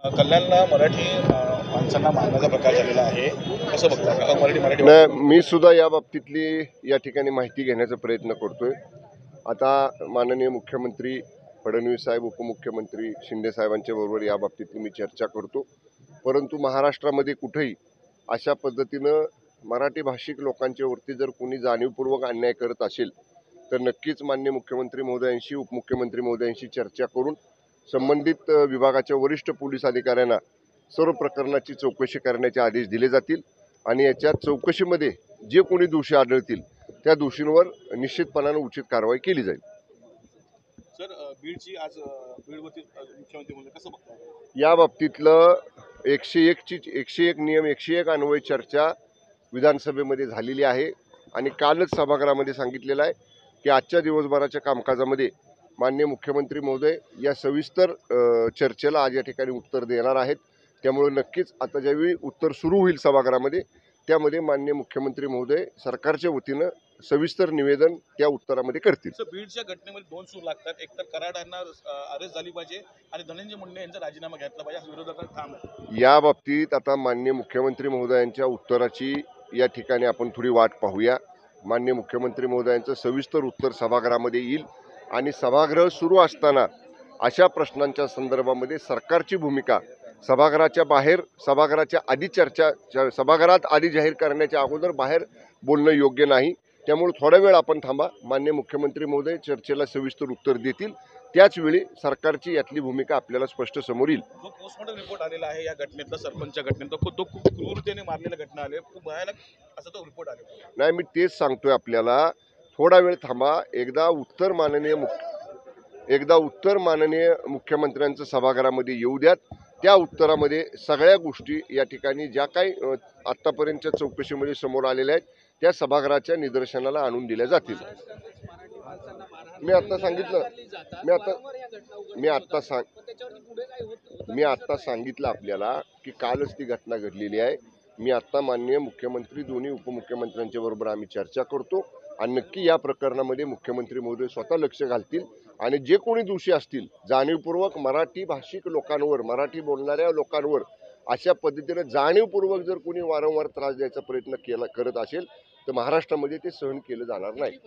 कल्याणला मराठी माणसांना मारण्याचा प्रकार झालेला आहे. कसं बघता मराठी नाही, मी सुद्धा या बाबतीतली या ठिकाणी माहिती घेण्याचा प्रयत्न करतोय. आता माननीय मुख्यमंत्री फडणवीस साहेब, उपमुख्यमंत्री शिंदे साहेबांच्या बरोबर या बाबतीतली मी चर्चा करतो. परंतु महाराष्ट्रामध्ये कुठेही अशा पद्धतीनं मराठी भाषिक लोकांच्या वरती जर कोणी जाणीवपूर्वक अन्याय करत असेल तर नक्कीच माननीय मुख्यमंत्री महोदयांशी, उपमुख्यमंत्री महोदयांशी चर्चा करून संबंधित विभागाच्या वरिष्ठ पोलीस अधिकाऱ्यांना सर्व प्रकरणाची चौकशी करण्याचे आदेश दिले जातील आणि याच्या चौकशीमध्ये जे कोणी दोषी आढळतील त्या दोषींवर निश्चितपणाने उचित कारवाई केली जाईल. सर, बीडची आज बीडवरती मुख्यमंत्री म्हणले कसं बघता? या बाबतीतलं 101 नियम 101 अन्वय चर्चा विधानसभेमध्ये झालेली आहे आणि कालच सभागृहामध्ये सांगितलेलं आहे की आजच्या दिवसभराच्या कामकाजामध्ये माननीय मुख्यमंत्री महोदय या सविस्तर चर्चेला आज या ठिकाणी उत्तर देणार आहेत. त्यामुळे नक्कीच आता ज्यावेळी उत्तर सुरू होईल सभागृहामध्ये त्यामध्ये माननीय मुख्यमंत्री महोदय सरकारच्या वतीनं सविस्तर निवेदन त्या उत्तरामध्ये करतील. बीडच्या घटनेमध्ये दोन सूर लागतात. एक तर कराड यांना अरेस्ट झाली पाहिजे आणि धनंजय मुंडे यांचा राजीनामा घेतला पाहिजे, विरोधात ठाम आहे. या बाबतीत आता माननीय मुख्यमंत्री महोदयांच्या उत्तराची या ठिकाणी आपण थोडी वाट पाहूया. माननीय मुख्यमंत्री महोदयांचं सविस्तर उत्तर सभागृहामध्ये येईल आणि सभागृह सुरू असताना अशा प्रश्नांच्या संदर्भामध्ये सरकारची भूमिका सभागृहाच्या बाहेर, सभागृहाच्या आधी चर्चा, सभागृहात आधी जाहीर करण्याच्या अगोदर बाहेर बोलणं योग्य नाही. त्यामुळे थोडा वेळ आपण थांबा. माननीय मुख्यमंत्री महोदय चर्चेला सविस्तर उत्तर देतील. त्याचवेळी सरकारची यातली भूमिका आपल्याला स्पष्ट समोर येईल. जो पोस्टमॉर्टम रिपोर्ट आलेला आहे या घटनेतला, सरपंचच्या घटनेत, तो खूप क्रूरतेने मारलेल्या घटना आले, खूप भयानक असा तो रिपोर्ट आलेला नाही. मी तेच सांगतोय आपल्याला, थोडा वेळ थांबा. एकदा उत्तर माननीय मुख्यमंत्र्यांचं सभागृहामध्ये येऊ द्यात. त्या उत्तरामध्ये सगळ्या गोष्टी या ठिकाणी ज्या काही आत्तापर्यंतच्या चौकशीमध्ये समोर आलेल्या आहेत त्या सभागृहाच्या निदर्शनाला आणून दिल्या जातील. मी आता सांगितलं आपल्याला की कालच ती घटना घडलेली आहे. मी आता माननीय मुख्यमंत्री, दोन्ही उपमुख्यमंत्र्यांच्या बरोबर आम्ही चर्चा करतो आणि नक्की या प्रकरणामध्ये मुख्यमंत्री महोदय स्वतः लक्ष घालतील आणि जे कोणी दोषी असतील, जाणीवपूर्वक मराठी भाषिक लोकांवर, मराठी बोलणाऱ्या लोकांवर अशा पद्धतीने जाणीवपूर्वक जर कोणी वारंवार त्रास द्यायचा प्रयत्न करत असेल तर महाराष्ट्रामध्ये ते सहन केलं जाणार नाही.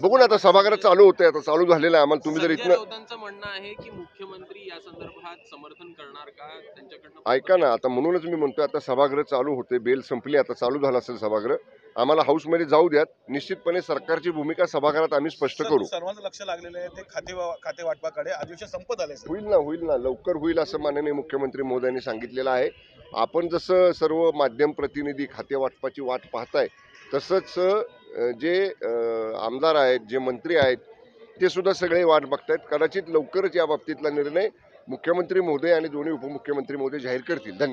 बघू ना, आता सभागृह चालू होतंय, आता चालू झालेलं आहे. आम्हाला तुम्ही जर इथनं म्हणणं आहे की मुख्यमंत्री या संदर्भात समर्थन करणार का त्यांच्याकडनं? ऐका ना, आता म्हणूनच मी म्हणतोय आता सभागृह चालू होते, बेल संपली, आता चालू झाला असेल सभागृह. आम्हाला हाऊसमध्ये जाऊ द्यात. निश्चितपणे सरकारची भूमिका सभागृहात आम्ही स्पष्ट करू. सर्वांचं लक्ष लागलेलं आहे ते खाते वाटपाकडे. अधिवेशन संपत आले. होईल ना, लवकर होईल असं माननीय मुख्यमंत्री महोदयांनी सांगितलेलं आहे. आपण जसं सर्व माध्यम प्रतिनिधी खाते वाटपाची वाट पाहताय तसंच जे आमदार आहेत, जे मंत्री आहेत ते सुद्धा सगळे वाट बघतायत. कदाचित लवकरच या बाबतीतला निर्णय मुख्यमंत्री महोदय आणि दोन्ही उपमुख्यमंत्री महोदय जाहीर करतील. धन्यवाद.